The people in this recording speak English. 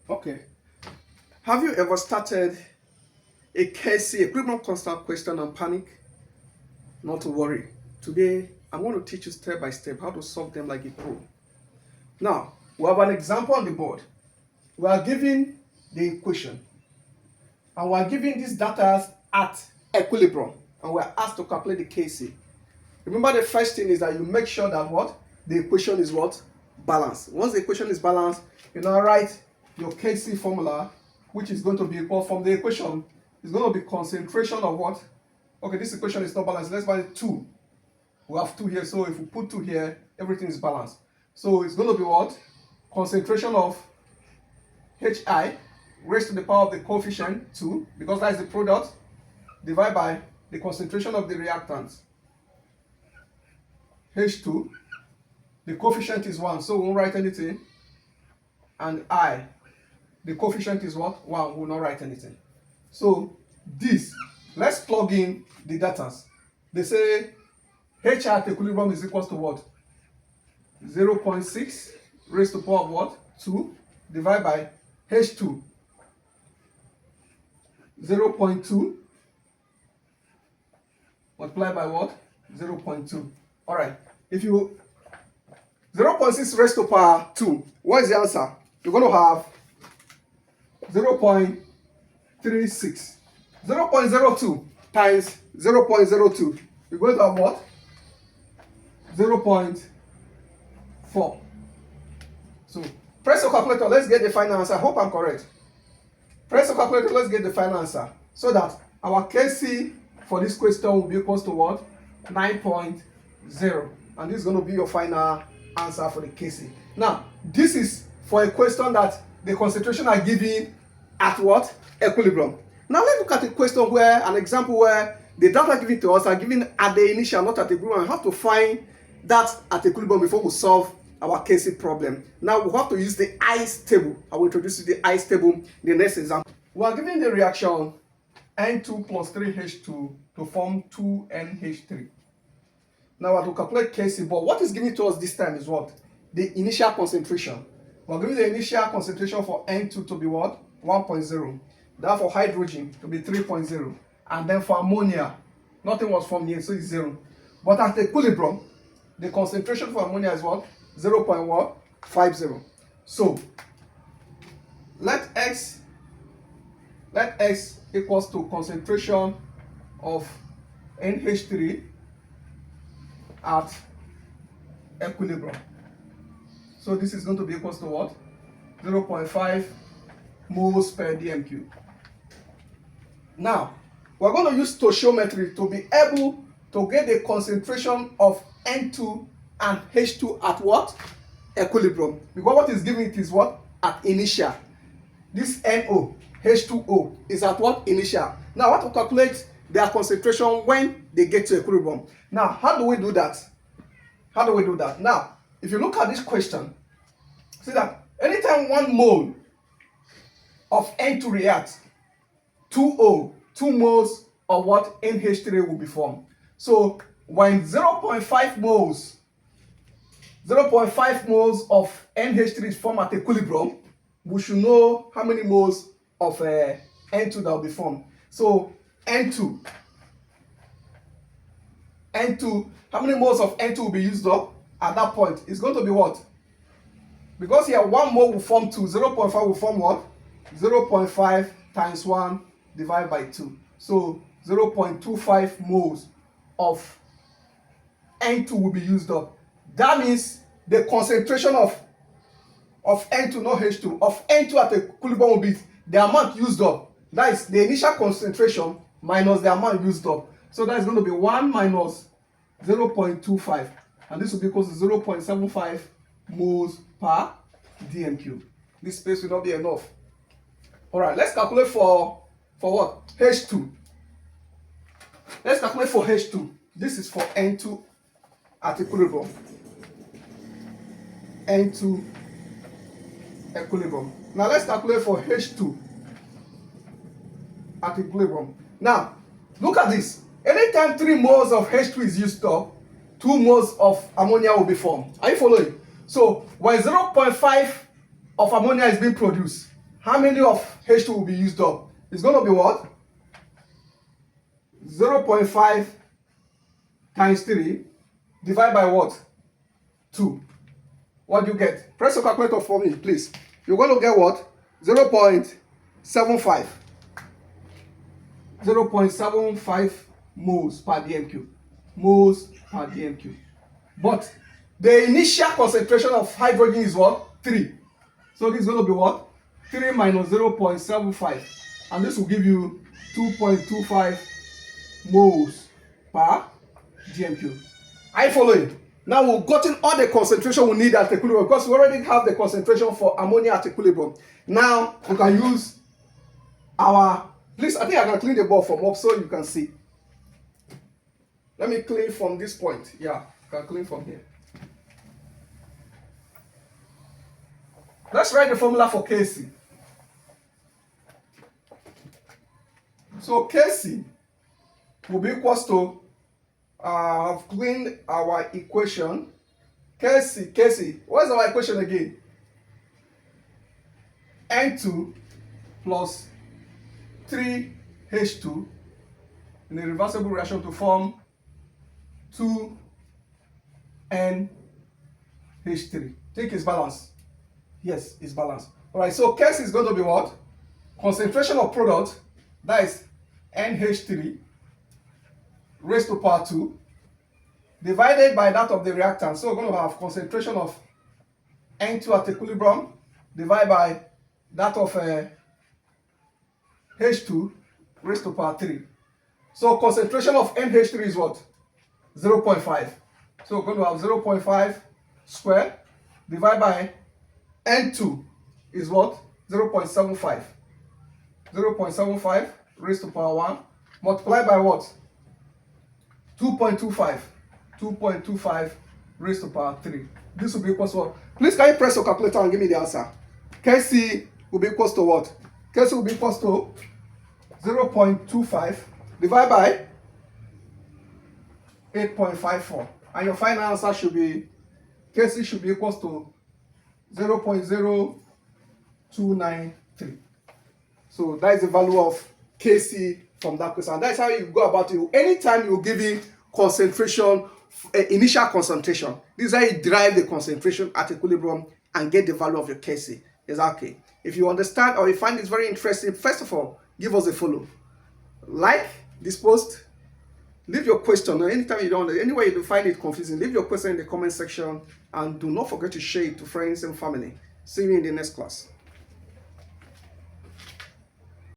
Okay. Have you ever started a KC, equilibrium constant question, and panic? Not to worry. Today, I'm going to teach you step by step how to solve them like a pro. Now, we have an example on the board. We are given the equation, and we are given these data at equilibrium, and we are asked to calculate the KC. Remember, the first thing is that you make sure that what? The equation is what? Balanced. Once the equation is balanced, you now write your KC formula, which is going to be equal from the equation, is going to be concentration of what? Okay, this equation is not balanced. Let's find 2. We have 2 here, so if we put 2 here, everything is balanced. So it's going to be what? Concentration of HI raised to the power of the coefficient 2, because that is the product, divided by the concentration of the reactants, H2. The coefficient is 1, so we won't write anything. And I, the coefficient is what? 1, we will not write anything. So this, let's plug in the data. They say H at equilibrium is equal to what? 0.6 raised to the power of what? 2 divided by H2, 0.2 multiplied by what? 0.2. All right. If you 0.6 raised to power 2, what is the answer? You're going to have 0.36. 0.02 times 0.02. You're going to have what? 0.4. So press your calculator. Let's get the final answer. I hope I'm correct. Press your calculator. Let's get the final answer. So that our KC for this question will be equal to what? 9.0. And this is going to be your final answer for the KC. Now, this is for a question that the concentration are given at what? Equilibrium. Now let's look at a question where, an example where the data given to us are given at the initial, not at equilibrium. I have to find that at equilibrium before we solve our KC problem. Now we have to use the ICE table. I will introduce you the ICE table in the next example. We are given the reaction N2 plus 3H2 to form 2NH3. Now to calculate KC, but what is given to us this time is what? The initial concentration. We're given the initial concentration for N2 to be what? 1.0. That for hydrogen to be 3.0. And then for ammonia, nothing was formed here, so it's 0. But at equilibrium, the concentration for ammonia is what? 0.50. So let X equals to concentration of NH3 at equilibrium. So this is going to be equal to what? 0.5 moles per dm³. Now, we're going to use stoichiometry to be able to get the concentration of N2 and H2 at what? Equilibrium. Because what is given it is what? At initial. This NO, H2O is at what? Initial. Now, I want to calculate their concentration when they get to equilibrium. Now, how do we do that? How do we do that? Now, if you look at this question, see that anytime 1 mole of N2 reacts, 2 moles of what? NH3 will be formed. So when 0.5 moles of NH3 is formed at equilibrium, we should know how many moles of N2 that will be formed. So N2, how many moles of N2 will be used up at that point? It's going to be what? Because here 1 mole will form 2, 0.5 will form what? 0.5 times 1 divided by 2. So 0.25 moles of N2 will be used up. That means the concentration of N2, not H2, of N2 at equilibrium will be the amount used up. That is the initial concentration minus the amount used up. So that is going to be 1 minus 0.25. And this will be equal to 0.75 moles per dm³. This space will not be enough. Alright, let's calculate for what? H2. Let's calculate for H2. This is for N2 at equilibrium. N2 equilibrium. Now let's calculate for H2 at equilibrium. Now, look at this. Anytime 3 moles of H2 is used up, 2 moles of ammonia will be formed. Are you following? So when 0.5 of ammonia is being produced, how many of H2 will be used up? It's going to be what? 0.5 times 3 divided by what? 2. What do you get? Press your calculator for me, please. You're going to get what? 0.75. 0.75 moles per dm3. Moles per dm3. But the initial concentration of hydrogen is what? 3. So this is going to be what? 3 minus 0.75. And this will give you 2.25 moles per dm3. Are you following? Now we've gotten all the concentration we need at equilibrium because we already have the concentration for ammonia at equilibrium. Now we can use our, please, I think I can clean the board from up so you can see. Let me clean from this point. Yeah, I can clean from here. Let's write the formula for Kc. So Kc will be equals to, I've cleaned our equation. Kc, what's our equation again? N2 plus 3H2 in a reversible reaction to form 2NH3. Think it's balanced. Yes, it's balanced. Alright, so Kc is going to be what? Concentration of product, that is NH3 raised to power 2 divided by that of the reactant. So we're going to have concentration of N2 at equilibrium divided by that of H2 raised to power 3. So concentration of NH3 is what? 0.5. So we're going to have 0.5 squared divided by N2 is what? 0.75. 0.75 raised to power 1 multiplied by what? 2.25. 2.25 raised to power 3. This will be equal to what? Please can you press your calculator and give me the answer? Kc will be equal to what? Kc will be equal to 0.25 divided by 8.54. And your final answer should be, Kc should be equal to 0.0293. So that is the value of Kc from that question. And that's how you go about it. Anytime you're giving concentration, initial concentration, this is how you derive the concentration at equilibrium and get the value of your Kc. Is that okay? If you understand or you find this very interesting, first of all, give us a follow. Like this post, leave your question. Anytime you don't, anywhere you find it confusing, leave your question in the comment section and do not forget to share it to friends and family. See you in the next class.